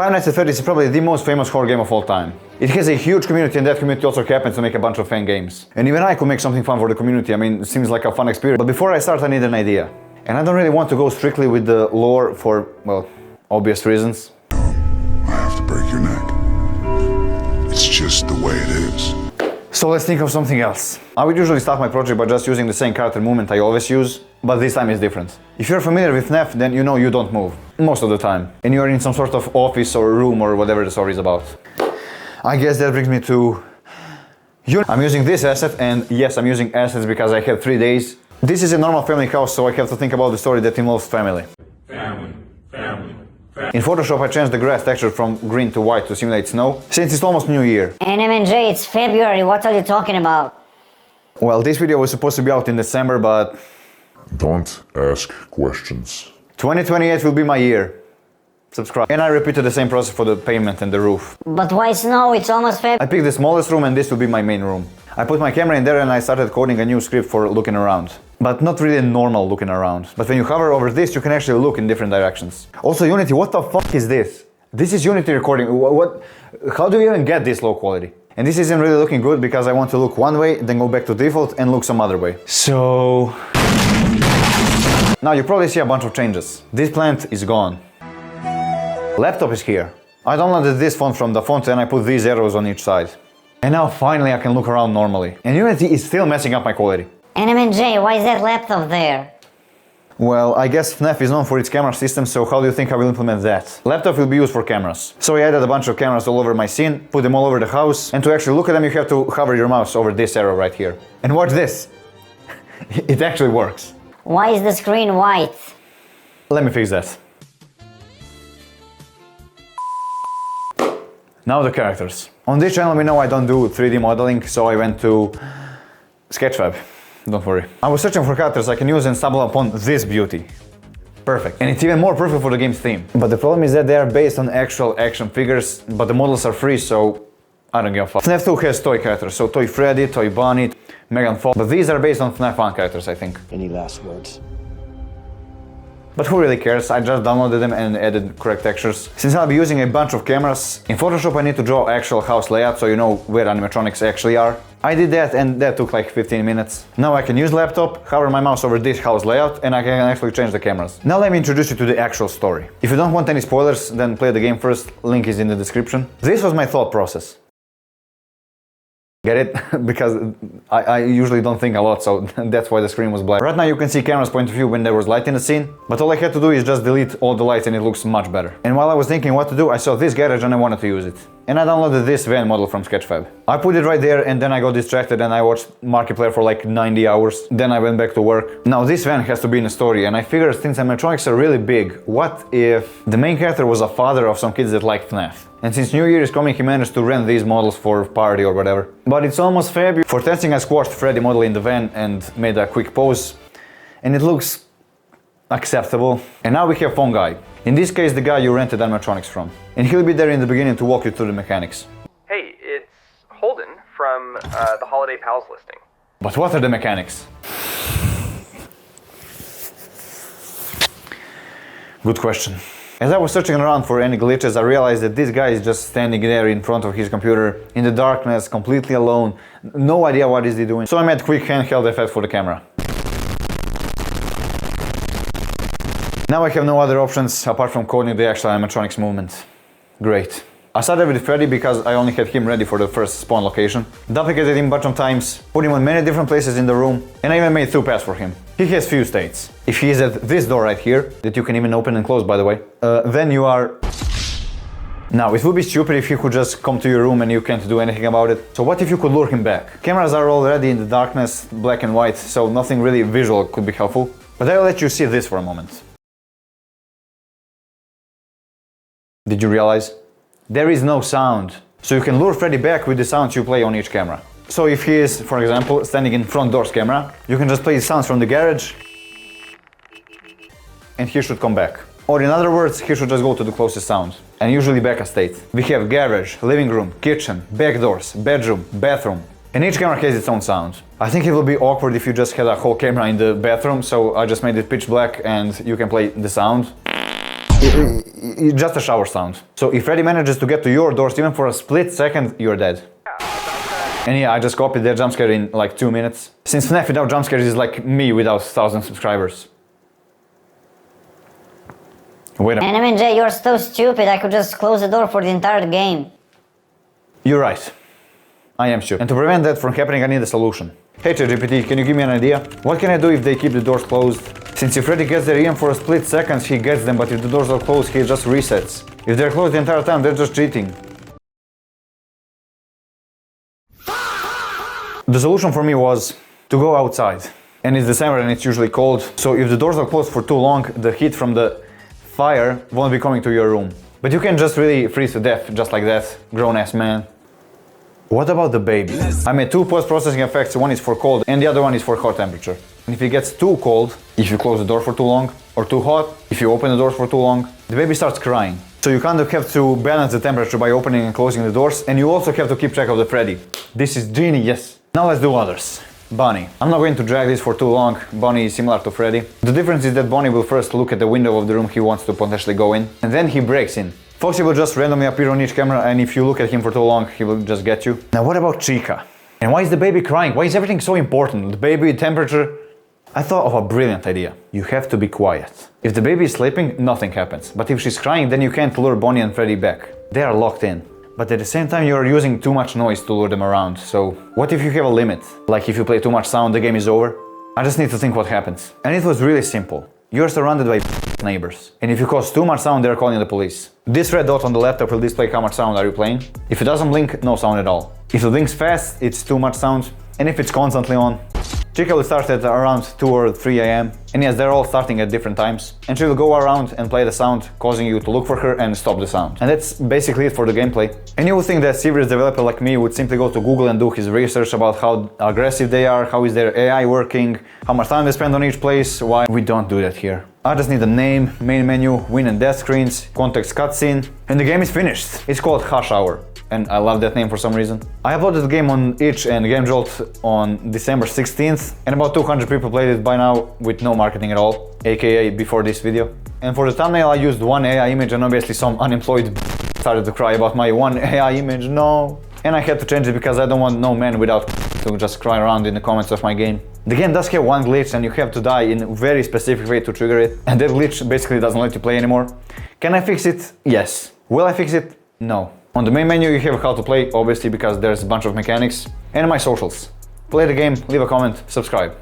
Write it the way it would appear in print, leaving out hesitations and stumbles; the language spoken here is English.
Five Nights at Freddy's is probably the most famous horror game of all time. It has a huge community, and that community also happens to make a bunch of fan games. And even I could make something fun for the community. I mean, it seems like a fun experience. But before I start, I need an idea. And I don't really want to go strictly with the lore for, well, obvious reasons. I have to break your neck. It's just the way it is. So let's think of something else. I would usually start my project by just using the same character movement I always use, but this time is different. If you're familiar with FNAF, then you know you don't move, most of the time. And you're in some sort of office or room or whatever the story is about. I guess that brings me to... I'm using this asset, and yes, I'm using assets because I have 3 days. This is a normal family house, so I have to think about the story that involves family. Family. In Photoshop, I changed the grass texture from green to white to simulate snow, since it's almost New Year. NMNJ, it's February, what are you talking about? Well, this video was supposed to be out in December, but... Don't ask questions. 2028 will be my year. Subscribe. And I repeated the same process for the pavement and the roof. But why snow? It's almost February. I picked the smallest room, and this will be my main room. I put my camera in there and I started coding a new script for looking around. But not really normal looking around. But when you hover over this, you can actually look in different directions. Also, Unity, what the fuck is this? This is Unity recording. What? How do you even get this low quality? And this isn't really looking good because I want to look one way, then go back to default and look some other way. So... Now you probably see a bunch of changes. This plant is gone. Laptop is here. I downloaded this font from the font and I put these arrows on each side. And now finally I can look around normally. And Unity is still messing up my quality. NMNJ, why is that laptop there? Well, I guess FNAF is known for its camera system, so how do you think I will implement that? Laptop will be used for cameras. So I added a bunch of cameras all over my scene, put them all over the house, and to actually look at them you have to hover your mouse over this arrow right here. And watch this! It actually works. Why is the screen white? Let me fix that. Now the characters. On this channel we know I don't do 3D modeling, so I went to Sketchfab. Don't worry. I was searching for characters I can use and stumbled upon this beauty. Perfect. And it's even more perfect for the game's theme. But the problem is that they are based on actual action figures, but the models are free, so I don't give a fuck. FNAF 2 has toy characters, so Toy Freddy, Toy Bonnie, Megan Fox, but these are based on FNAF 1 characters, I think. Any last words? But who really cares? I just downloaded them and added correct textures. Since I'll be using a bunch of cameras, in Photoshop I need to draw actual house layout so you know where animatronics actually are. I did that and that took like 15 minutes. Now I can use laptop, hover my mouse over this house layout, and I can actually change the cameras. Now let me introduce you to the actual story. If you don't want any spoilers, then play the game first, link is in the description. This was my thought process. Get it? Because I usually don't think a lot, so that's why the screen was black. Right now you can see camera's point of view when there was light in the scene, but all I had to do is just delete all the lights and it looks much better. And while I was thinking what to do, I saw this garage and I wanted to use it. And I downloaded this van model from Sketchfab. I put it right there and then I got distracted and I watched Markiplier for like 90 hours. Then I went back to work. Now this van has to be in a story, and I figured since animatronics are really big, what if the main character was a father of some kids that like FNAF? And since New Year is coming, he managed to rent these models for party or whatever. But it's almost February. For testing, I squashed Freddy model in the van and made a quick pose. And it looks acceptable. And now we have Phone Guy. In this case, the guy you rented animatronics from. And he'll be there in the beginning to walk you through the mechanics. Hey, it's Holden from the Holiday Pals listing. But what are the mechanics? Good question. As I was searching around for any glitches, I realized that this guy is just standing there in front of his computer in the darkness, completely alone, no idea what is he doing. So I made quick handheld effect for the camera. Now I have no other options apart from coding the actual animatronics movement. Great. I started with Freddy because I only had him ready for the first spawn location. Duplicated him a bunch of times, put him on many different places in the room, and I even made 2 paths for him. He has few states. If he is at this door right here, that you can even open and close by the way, then you are... Now, it would be stupid if he could just come to your room and you can't do anything about it. So what if you could lure him back? Cameras are already in the darkness, black and white, so nothing really visual could be helpful. But I'll let you see this for a moment. Did you realize? There is no sound. So you can lure Freddy back with the sounds you play on each camera. So if he is, for example, standing in front door's camera, you can just play the sounds from the garage and he should come back. Or in other words, he should just go to the closest sound and usually back a state. We have garage, living room, kitchen, back doors, bedroom, bathroom, and each camera has its own sound. I think it will be awkward if you just had a whole camera in the bathroom, so I just made it pitch black and you can play the sound. Just a shower sound. So if Freddy manages to get to your doors even for a split second, you're dead. And yeah, I just copied their jump scare in like 2 minutes. Since FNAF without jump scares is like me without 1,000 subscribers. Wait a minute. NMNJ, you're so stupid, I could just close the door for the entire game. You're right. I am stupid. And to prevent that from happening, I need a solution. Hey ChatGPT, can you give me an idea? What can I do if they keep the doors closed? Since if Freddy gets there even for a split second, he gets them, but if the doors are closed, he just resets. If they're closed the entire time, they're just cheating. The solution for me was to go outside. And it's December and it's usually cold, so if the doors are closed for too long, the heat from the fire won't be coming to your room. But you can just really freeze to death, just like that, grown-ass man. What about the baby? I made 2 post-processing effects, one is for cold and the other one is for hot temperature. And if it gets too cold, if you close the door for too long, or too hot, if you open the doors for too long, the baby starts crying. So you kind of have to balance the temperature by opening and closing the doors, and you also have to keep track of the Freddy. This is genius. Now let's do others. Bonnie. I'm not going to drag this for too long. Bonnie is similar to Freddy. The difference is that Bonnie will first look at the window of the room he wants to potentially go in, and then he breaks in. Foxy will just randomly appear on each camera, and if you look at him for too long, he will just get you. Now what about Chica? And why is the baby crying? Why is everything so important? The baby, temperature? I thought of a brilliant idea. You have to be quiet. If the baby is sleeping, nothing happens. But if she's crying, then you can't lure Bonnie and Freddy back. They are locked in. But at the same time, you are using too much noise to lure them around. So what if you have a limit? Like if you play too much sound, the game is over? I just need to think what happens. And it was really simple. You're surrounded by neighbors. And if you cause too much sound, they're calling the police. This red dot on the laptop will display how much sound are you playing. If it doesn't blink, no sound at all. If it blinks fast, it's too much sound. And if it's constantly on, Chica will start at around 2 or 3 AM. And yes, they're all starting at different times. And she will go around and play the sound, causing you to look for her and stop the sound. And that's basically it for the gameplay. And you would think that a serious developer like me would simply go to Google and do his research about how aggressive they are, how is their AI working, how much time they spend on each place. Why? We don't do that here. I just need a name, main menu, win and death screens, context cutscene, and the game is finished. It's called Hush Hour, and I love that name for some reason. I uploaded the game on Itch and GameJolt on December 16th, and about 200 people played it by now with no marketing at all, aka before this video. And for the thumbnail I used one AI image, and obviously some unemployed started to cry about my one AI image, no. And I had to change it because I don't want no man without to just cry around in the comments of my game. The game does have one glitch and you have to die in a very specific way to trigger it, and that glitch basically doesn't let you play anymore. Can I fix it? Yes. Will I fix it? No. On the main menu you have how to play, obviously, because there's a bunch of mechanics, and my socials. Play the game, leave a comment, subscribe.